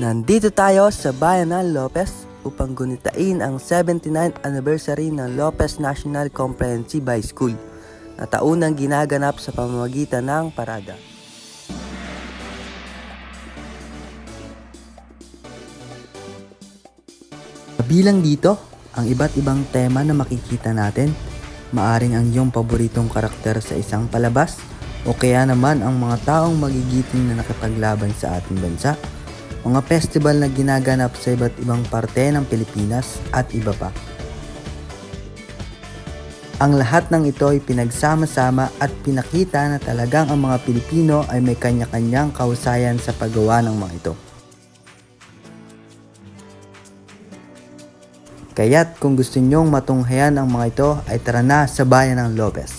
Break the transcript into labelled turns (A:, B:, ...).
A: Nandito tayo sa bayan ng Lopez upang gunitain ang 79th anniversary ng Lopez National Comprehensive High School na taunang ginaganap sa pamamagitan ng parada. Kabilang dito ang iba't ibang tema na makikita natin, maaring ang iyong paboritong karakter sa isang palabas o kaya naman ang mga taong magigiting na nakapaglaban sa ating bansa, mga festival na ginaganap sa iba't ibang parte ng Pilipinas at iba pa. Ang lahat ng ito ay pinagsama-sama at pinakita na talagang ang mga Pilipino ay may kanya-kanyang kahusayan sa paggawa ng mga ito. Kaya't kung gusto nyong matunghayan ang mga ito ay tara na sa bayan ng Lopez.